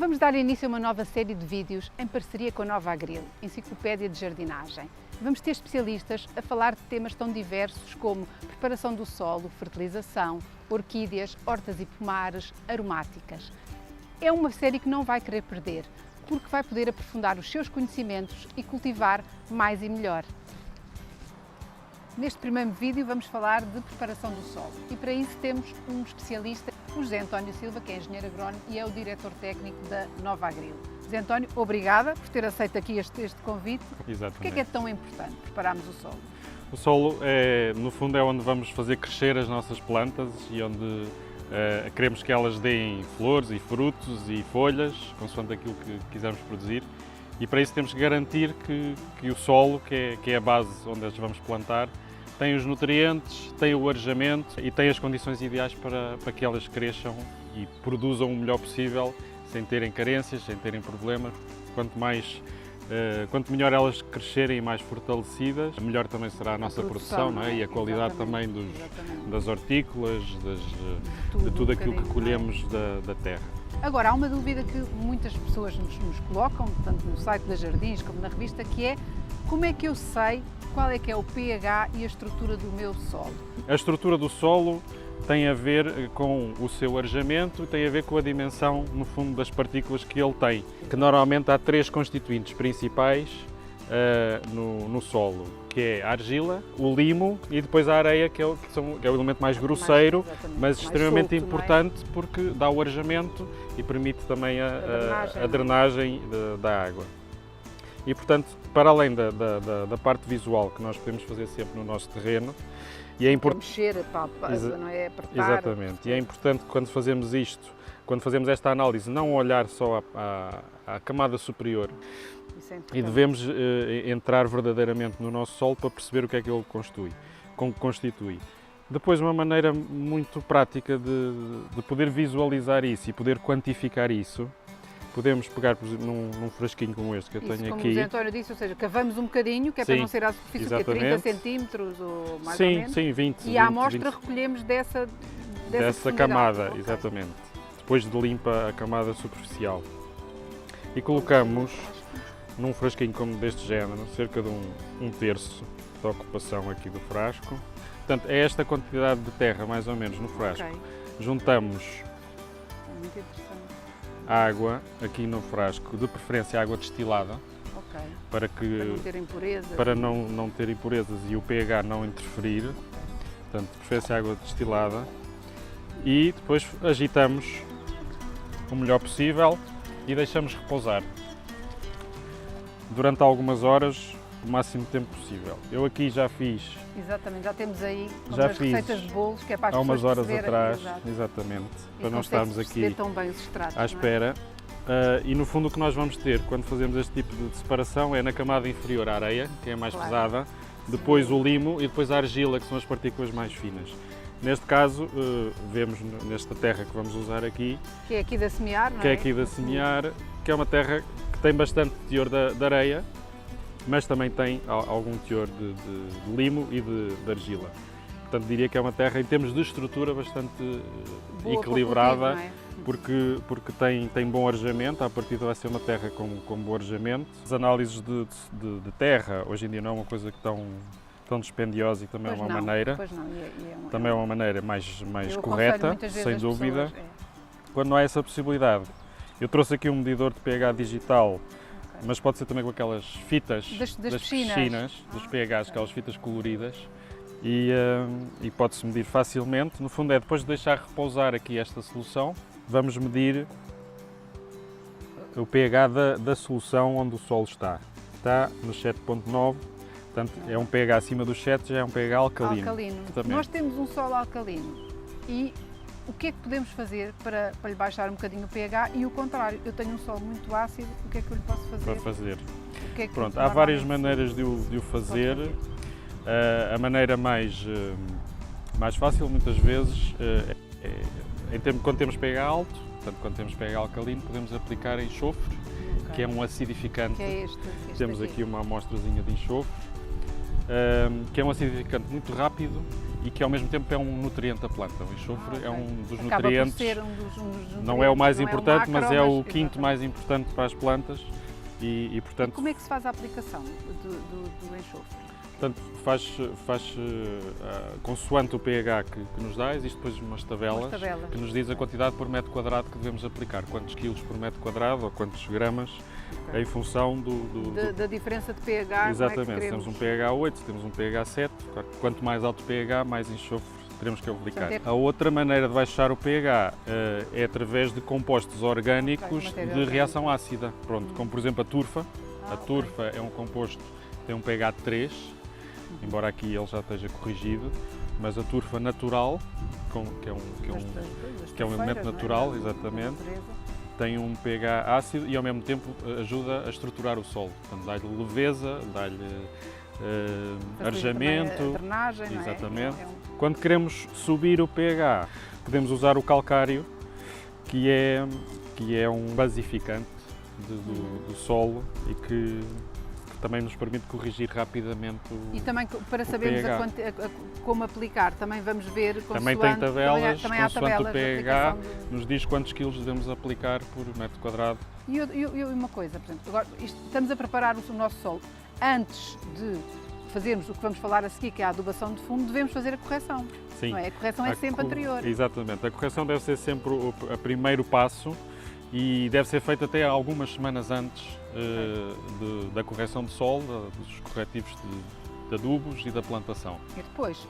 Vamos dar início a uma nova série de vídeos em parceria com a Nova Agril, Enciclopédia de Jardinagem. Vamos ter especialistas a falar de temas tão diversos como preparação do solo, fertilização, orquídeas, hortas e pomares, aromáticas. É uma série que não vai querer perder, porque vai poder aprofundar os seus conhecimentos e cultivar mais e melhor. Neste primeiro vídeo vamos falar de preparação do solo e para isso temos um especialista, o José António Silva, que é engenheiro agrónomo e é o diretor técnico da Nova Agril. José António, obrigada por ter aceito aqui este convite. Exatamente. Porquê é que é tão importante prepararmos o solo? O solo, no fundo, é onde vamos fazer crescer as nossas plantas e onde queremos que elas deem flores e frutos e folhas, consoante aquilo que quisermos produzir. E para isso temos que garantir que o solo, que é a base onde as vamos plantar, tem os nutrientes, tem o arejamento e tem as condições ideais para que elas cresçam e produzam o melhor possível, sem terem carências, sem terem problemas. Quanto melhor elas crescerem e mais fortalecidas, melhor também será a nossa produção, não é? E a qualidade também das hortícolas, de tudo aquilo que colhemos da terra. Agora, há uma dúvida que muitas pessoas nos colocam, tanto no site das Jardins como na revista, que é como é que eu sei qual é que é o pH e a estrutura do meu solo? A estrutura do solo tem a ver com o seu arejamento, tem a ver com a dimensão, no fundo, das partículas que ele tem. Que normalmente há três constituintes principais no solo, que é a argila, o limo e depois a areia, que é o elemento mais grosseiro, mas extremamente importante porque dá o arejamento e permite também a drenagem da água. E, portanto, para além da parte visual que nós podemos fazer sempre no nosso terreno, e é importante mexer a palpa, não é apertar. Exatamente, e é importante quando fazemos isto, quando fazemos esta análise, não olhar só à camada superior, e devemos entrar verdadeiramente no nosso solo para perceber o que é que ele constitui. Depois, uma maneira muito prática de poder visualizar isso e poder quantificar isso, podemos pegar num frasquinho como este que eu tenho aqui. Como o José António disse, ou seja, cavamos um bocadinho, que é para não ser à superfície, que é 30 centímetros ou mais ou menos. Sim, 20. E a amostra recolhemos dessa camada, okay. Exatamente. Depois de limpa a camada superficial. E colocamos num frasquinho como deste género, cerca de um terço da ocupação aqui do frasco. Portanto, é esta quantidade de terra, mais ou menos, no frasco. Okay. Juntamos muito interessante. Água aqui no frasco, de preferência água destilada, para não ter impurezas e o pH não interferir. Portanto, de preferência água destilada. E depois agitamos o melhor possível e deixamos repousar durante algumas horas, o máximo tempo possível. Eu aqui já fiz. Exatamente, já temos aí as fiz receitas de bolos, que é para as há umas horas atrás, exato. Exatamente, e para não estarmos aqui tão bem os extratos, à espera. E no fundo o que nós vamos ter quando fazemos este tipo de separação é na camada inferior a areia, que é mais pesada, depois o limo e depois a argila, que são as partículas mais finas. Neste caso, vemos nesta terra que vamos usar aqui, que é aqui da semear, não é? Que é aqui da semear, que é uma terra que tem bastante teor de areia, mas também tem algum teor de limo e de argila. Portanto, diria que é uma terra, em termos de estrutura, bastante equilibrada, cultivo, porque tem bom arejamento. À partida vai ser uma terra com bom arejamento. As análises de terra, hoje em dia, não é uma coisa tão dispendiosa e também pois é uma maneira. Também é uma maneira mais correta, sem dúvida. Pessoas, Quando não há essa possibilidade. Eu trouxe aqui um medidor de pH digital, mas pode ser também com aquelas fitas das piscinas, dos pHs, aquelas fitas coloridas, e pode-se medir facilmente. No fundo é depois de deixar repousar aqui esta solução, vamos medir o pH da solução onde o solo está. Está no 7.9, portanto é um pH acima dos 7, já é um pH alcalino. Nós temos um solo alcalino e o que é que podemos fazer para lhe baixar um bocadinho o pH e o contrário? Eu tenho um solo muito ácido, o que é que eu lhe posso fazer? Para fazer. Pronto, há várias maneiras de o fazer. A maneira mais fácil, muitas vezes, quando temos pH alto, portanto, quando temos pH alcalino, podemos aplicar enxofre, que é um acidificante. Que é este temos aqui uma amostrazinha de enxofre, que é um acidificante muito rápido e que ao mesmo tempo é um nutriente da planta. O enxofre é um dos Acaba nutrientes, por ser um dos nutrientes, não é o mais não é importante, macro, mas é o mas- quinto exatamente. mais importante para as plantas e E portanto, como é que se faz a aplicação do enxofre? portanto faz consoante o pH que nos dá, existe depois umas tabelas que nos diz a quantidade por metro quadrado que devemos aplicar, quantos quilos por metro quadrado ou quantos gramas, em função Da diferença de pH. Exatamente, como é que temos um queremos? pH 8, temos um pH 7, quanto mais alto o pH, mais enxofre teremos que aplicar. Portanto, A outra maneira de baixar o pH é através de compostos orgânicos Ok, matéria de orgânica. reação ácida, pronto, como por exemplo a turfa. A Ok. turfa é um composto que tem um pH 3, embora aqui ele já esteja corrigido, mas a turfa natural, que é um elemento natural, exatamente, tem um pH ácido e ao mesmo tempo ajuda a estruturar o solo, portanto dá-lhe leveza, dá-lhe arejamento. A drenagem, não é? Exatamente. É um- Quando queremos subir o pH, podemos usar o calcário, que é um basificante do solo e que também nos permite corrigir rapidamente o... E também para sabermos pH. como aplicar, também vamos ver Também consoante- tem tabelas, também há consoante o tabelas de pH, aplicação nos diz quantos quilos devemos aplicar por metro quadrado. E uma coisa, por exemplo, agora estamos a preparar o nosso solo. Antes de fazermos o que vamos falar a seguir, que é a adubação de fundo, devemos fazer a correção. Sim. Não é? A correção é sempre anterior. Exatamente, a correção deve ser sempre o primeiro passo e deve ser feita até algumas semanas antes da correção de solo, dos corretivos de adubos e da plantação. E depois,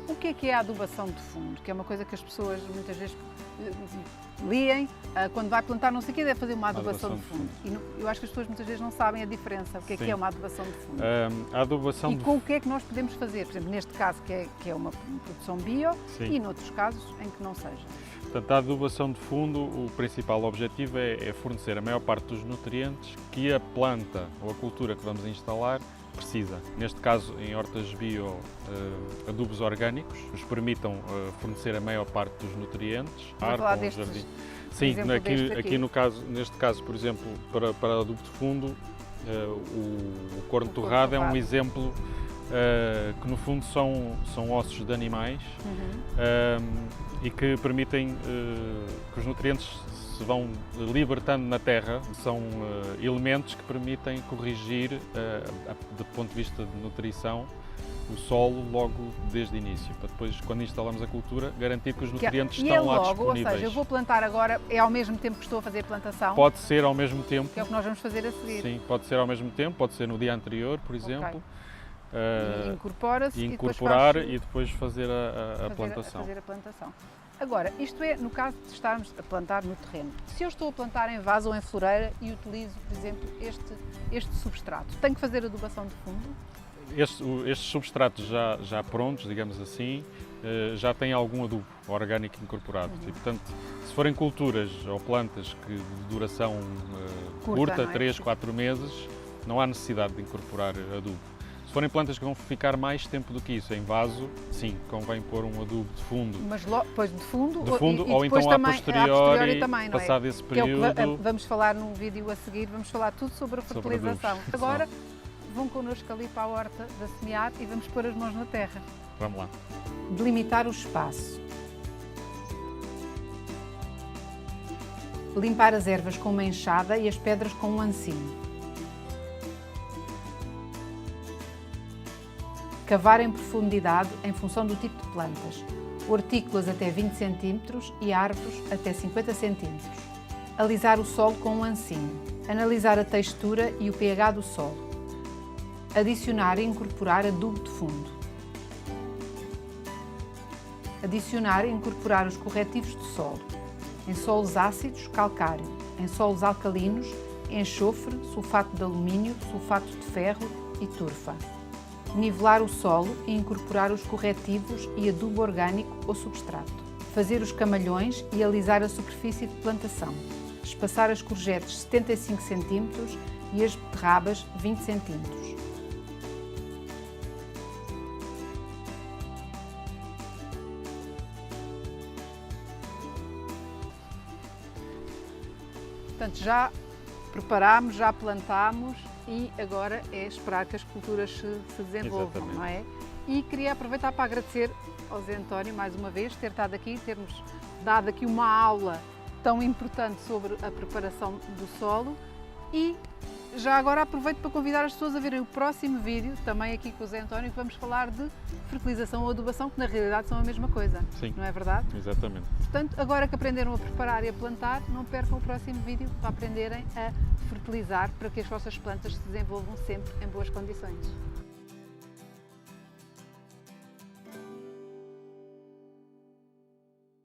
o que é a adubação de fundo? Que é uma coisa que as pessoas muitas vezes leem, quando vai plantar não sei o quê, deve fazer uma adubação de fundo. E eu acho que as pessoas muitas vezes não sabem a diferença, o que Sim. é uma adubação de fundo. A adubação E com o que é que nós podemos fazer? Por exemplo, neste caso que é uma produção bio Sim. e noutros casos em que não seja. Portanto, a adubação de fundo, o principal objetivo é fornecer a maior parte dos nutrientes que a planta ou a cultura que vamos instalar precisa. Neste caso, em hortas bio, adubos orgânicos nos permitam fornecer a maior parte dos nutrientes. Estamos a falar destes, Sim, exemplo deste aqui. neste caso, por exemplo, para adubo de fundo, o corno O corno torrado é um torrado. exemplo que no fundo são ossos de animais e que permitem que os nutrientes se vão libertando na terra. São elementos que permitem corrigir, do ponto de vista de nutrição, o solo logo desde o início, para depois, quando instalamos a cultura, garantir que os nutrientes E é estão lá logo, disponíveis. ou seja, eu vou plantar agora, é ao mesmo tempo que estou a fazer plantação, Pode ser ao mesmo tempo, que é o que nós vamos fazer a seguir. sim, pode ser ao mesmo tempo, pode ser no dia anterior, por exemplo. E incorpora-se E e depois incorporar faz- e depois fazer a plantação. fazer a plantação. Agora, isto é no caso de estarmos a plantar no terreno. Se eu estou a plantar em vaso ou em floreira e utilizo, por exemplo, este substrato, tenho que fazer adubação de fundo? Estes substratos já prontos, digamos assim, já têm algum adubo orgânico incorporado. E, portanto, se forem culturas ou plantas de duração curta, não é? 3, 4 meses, não há necessidade de incorporar adubo. Se forem plantas que vão ficar mais tempo do que isso em vaso, sim, convém pôr um adubo de fundo. Mas depois de fundo, De fundo e ou depois então também, a posteriori, também, não é? passado esse Que é o que período. vamos falar num vídeo a seguir, vamos falar tudo sobre a Sobre fertilização. adubos. Agora vão connosco ali para a horta da semear e vamos pôr as mãos na terra. Vamos lá. Delimitar o espaço. Limpar as ervas com uma enxada e as pedras com um ancinho. Cavar em profundidade em função do tipo de plantas. Hortícolas até 20 cm e árvores até 50 cm. Alisar o solo com um ancinho. Analisar a textura e o pH do solo. Adicionar e incorporar adubo de fundo. Adicionar e incorporar os corretivos de solo. Em solos ácidos, calcário. Em solos alcalinos, enxofre, sulfato de alumínio, sulfato de ferro e turfa. Nivelar o solo e incorporar os corretivos e adubo orgânico ou substrato. Fazer os camalhões e alisar a superfície de plantação. Espaçar as courgettes 75 cm e as beterrabas 20 cm. Portanto, já preparámos, já plantámos e agora é esperar que as culturas se desenvolvam, Exatamente. não é? E queria aproveitar para agradecer ao Zé António mais uma vez ter estado aqui, ter-nos dado aqui uma aula tão importante sobre a preparação do solo. E já agora aproveito para convidar as pessoas a verem o próximo vídeo, também aqui com o Zé António, que vamos falar de fertilização ou adubação, que na realidade são a mesma coisa. Sim. Não é verdade? Exatamente. Portanto, agora que aprenderam a preparar e a plantar, não percam o próximo vídeo para aprenderem a fertilizar, para que as vossas plantas se desenvolvam sempre em boas condições.